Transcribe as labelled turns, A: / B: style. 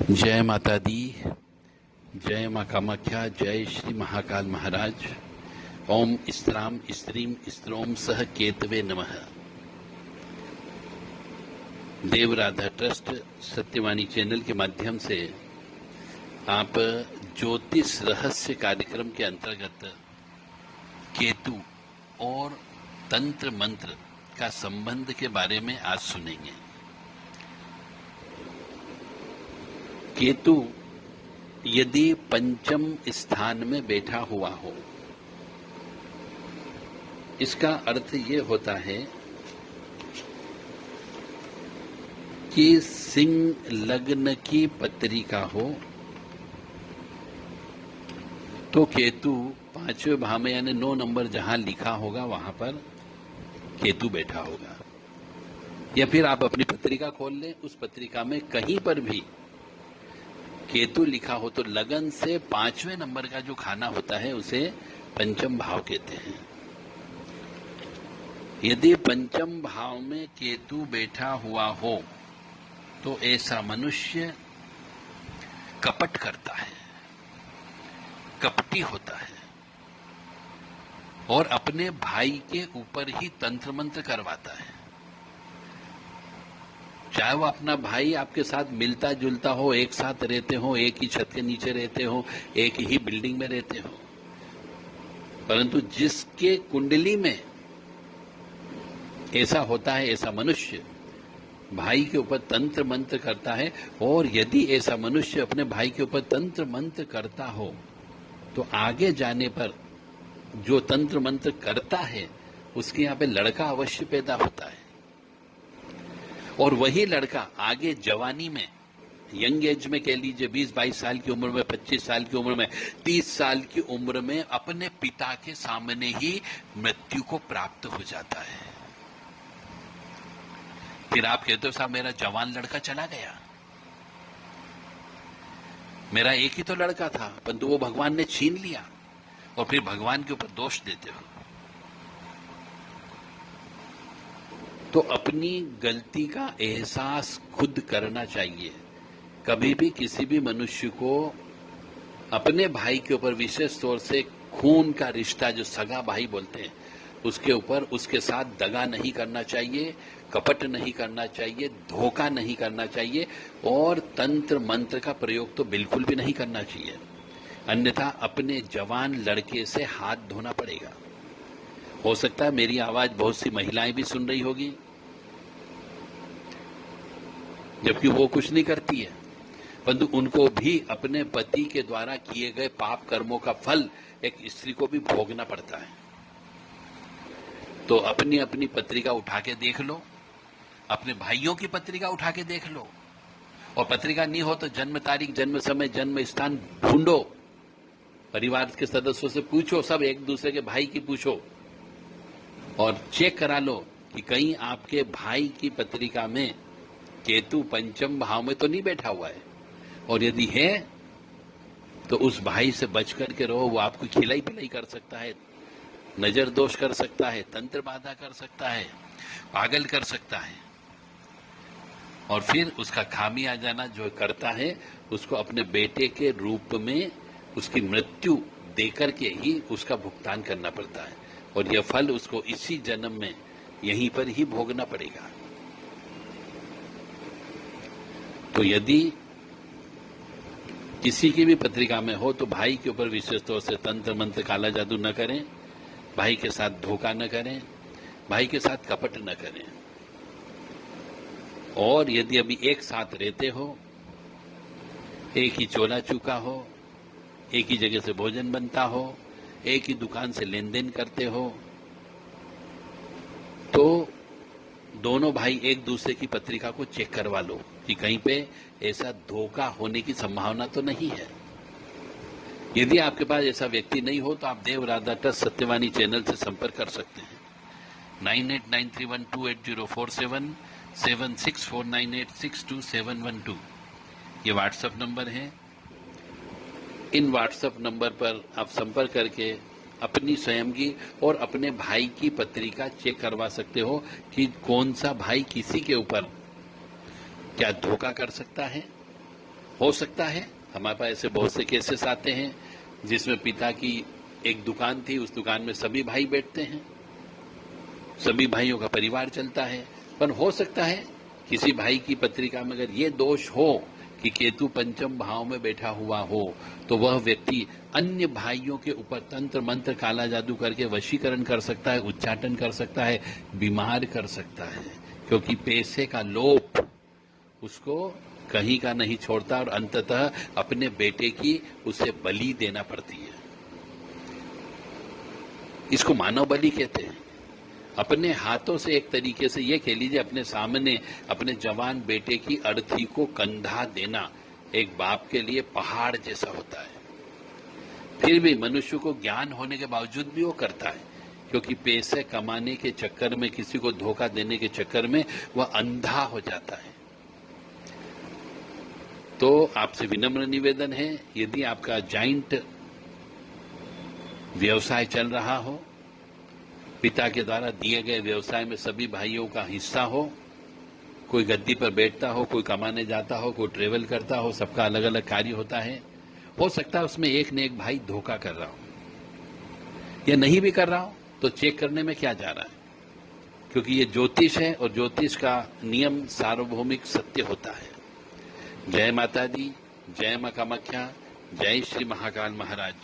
A: जय माता दी। जय माँ कामाख्या। जय श्री महाकाल महाराज। ओम स्त्राम स्त्रीम स्त्रोम सह केतवे नमः। देव राधा ट्रस्ट सत्यवाणी चैनल के माध्यम से आप ज्योतिष रहस्य कार्यक्रम के अंतर्गत केतु और तंत्र मंत्र का संबंध के बारे में आज सुनेंगे। केतु यदि पंचम स्थान में बैठा हुआ हो, इसका अर्थ ये होता है कि सिंह लग्न की पत्रिका हो तो केतु 5वें भाव में यानी 9 नंबर जहां लिखा होगा वहां पर केतु बैठा होगा। या फिर आप अपनी पत्रिका खोल लें, उस पत्रिका में कहीं पर भी केतु लिखा हो तो लगन से 5वें नंबर का जो खाना होता है उसे पंचम भाव कहते हैं। यदि पंचम भाव में केतु बैठा हुआ हो तो ऐसा मनुष्य कपट करता है, कपटी होता है और अपने भाई के ऊपर ही तंत्र मंत्र करवाता है। चाहे वो अपना भाई आपके साथ मिलता जुलता हो, एक साथ रहते हो, एक ही छत के नीचे रहते हो, एक ही बिल्डिंग में रहते हो, परंतु जिसके कुंडली में ऐसा होता है, ऐसा मनुष्य भाई के ऊपर तंत्र मंत्र करता है। और यदि ऐसा मनुष्य अपने भाई के ऊपर तंत्र मंत्र करता हो तो आगे जाने पर जो तंत्र मंत्र करता है उसके यहाँ पे लड़का अवश्य पैदा होता है। और वही लड़का आगे जवानी में, यंग एज में कह लीजिए 20-22 साल की उम्र में, 25 साल की उम्र में, 30 साल की उम्र में अपने पिता के सामने ही मृत्यु को प्राप्त हो जाता है। फिर आप कहते हो साहब मेरा जवान लड़का चला गया, मेरा एक ही तो लड़का था परंतु वो भगवान ने छीन लिया, और फिर भगवान के ऊपर दोष देते हो। तो अपनी गलती का एहसास खुद करना चाहिए। कभी भी किसी भी मनुष्य को अपने भाई के ऊपर, विशेष तौर से खून का रिश्ता जो सगा भाई बोलते हैं, उसके ऊपर उसके साथ दगा नहीं करना चाहिए, कपट नहीं करना चाहिए, धोखा नहीं करना चाहिए और तंत्र मंत्र का प्रयोग तो बिल्कुल भी नहीं करना चाहिए। अन्यथा अपने जवान लड़के से हाथ धोना पड़ेगा। हो सकता है मेरी आवाज बहुत सी महिलाएं भी सुन रही होगी, जबकि वो कुछ नहीं करती है, परंतु उनको भी अपने पति के द्वारा किए गए पाप कर्मों का फल एक स्त्री को भी भोगना पड़ता है। तो अपनी अपनी पत्रिका उठा के देख लो, अपने भाइयों की पत्रिका उठा के देख लो, और पत्रिका नहीं हो तो जन्म तारीख, जन्म समय, जन्म स्थान ढूंढो, परिवार के सदस्यों से पूछो, सब एक दूसरे के भाई की पूछो और चेक करा लो कि कहीं आपके भाई की पत्रिका में केतु पंचम भाव में तो नहीं बैठा हुआ है। और यदि है तो उस भाई से बच करके रहो, वो आपको खिलाई पिलाई कर सकता है, नजर दोष कर सकता है, तंत्र बाधा कर सकता है, पागल कर सकता है, और फिर उसका खामी आ जाना जो करता है उसको अपने बेटे के रूप में उसकी मृत्यु देकर के ही उसका भुगतान करना पड़ता है, और यह फल उसको इसी जन्म में यहीं पर ही भोगना पड़ेगा। तो यदि किसी की भी पत्रिका में हो तो भाई के ऊपर विशेष तौर से तंत्र मंत्र, काला जादू न करें, भाई के साथ धोखा न करें, भाई के साथ कपट न करें। और यदि अभी एक साथ रहते हो, एक ही चोला चूका हो, एक ही जगह से भोजन बनता हो, एक ही दुकान से लेन देन करते हो, तो दोनों भाई एक दूसरे की पत्रिका को चेक करवा लो कि कहीं पे ऐसा धोखा होने की संभावना तो नहीं है। यदि आपके पास ऐसा व्यक्ति नहीं हो तो आप देव राधा ट्रस्ट सत्यवाणी चैनल से संपर्क कर सकते हैं। 9893128047, 7649862712 ये व्हाट्सएप नंबर है। इन व्हाट्सएप नंबर पर आप संपर्क करके अपनी स्वयं की और अपने भाई की पत्रिका चेक करवा सकते हो कि कौन सा भाई किसी के ऊपर क्या धोखा कर सकता है हो सकता है हमारे पास ऐसे बहुत से केसेस आते हैं जिसमें पिता की एक दुकान थी, उस दुकान में सभी भाई बैठते हैं, सभी भाइयों का परिवार चलता है। पर हो सकता है किसी भाई की पत्रिका में अगर ये दोष हो कि केतु पंचम भाव में बैठा हुआ हो, तो वह व्यक्ति अन्य भाइयों के ऊपर तंत्र मंत्र काला जादू करके वशीकरण कर सकता है, उच्चाटन कर सकता है, बीमार कर सकता है, क्योंकि पैसे का लोभ उसको कहीं का नहीं छोड़ता और अंततः अपने बेटे की उसे बलि देना पड़ती है। इसको मानव बलि कहते हैं। अपने हाथों से एक तरीके से ये कह लीजिए अपने सामने अपने जवान बेटे की अर्थी को कंधा देना एक बाप के लिए पहाड़ जैसा होता है। फिर भी मनुष्य को ज्ञान होने के बावजूद भी वो करता है, क्योंकि पैसे कमाने के चक्कर में, किसी को धोखा देने के चक्कर में वह अंधा हो जाता है। तो आपसे विनम्र निवेदन है, यदि आपका जॉइंट व्यवसाय चल रहा हो, पिता के द्वारा दिए गए व्यवसाय में सभी भाइयों का हिस्सा हो, कोई गद्दी पर बैठता हो, कोई कमाने जाता हो, कोई ट्रेवल करता हो, सबका अलग अलग कार्य होता है, हो सकता है उसमें एक न एक भाई धोखा कर रहा हो, या नहीं भी कर रहा हो तो चेक करने में क्या जा रहा है, क्योंकि ये ज्योतिष है और ज्योतिष का नियम सार्वभौमिक सत्य होता है। जय माता दी, जय मां कामाख्या, जय श्री महाकाल महाराज।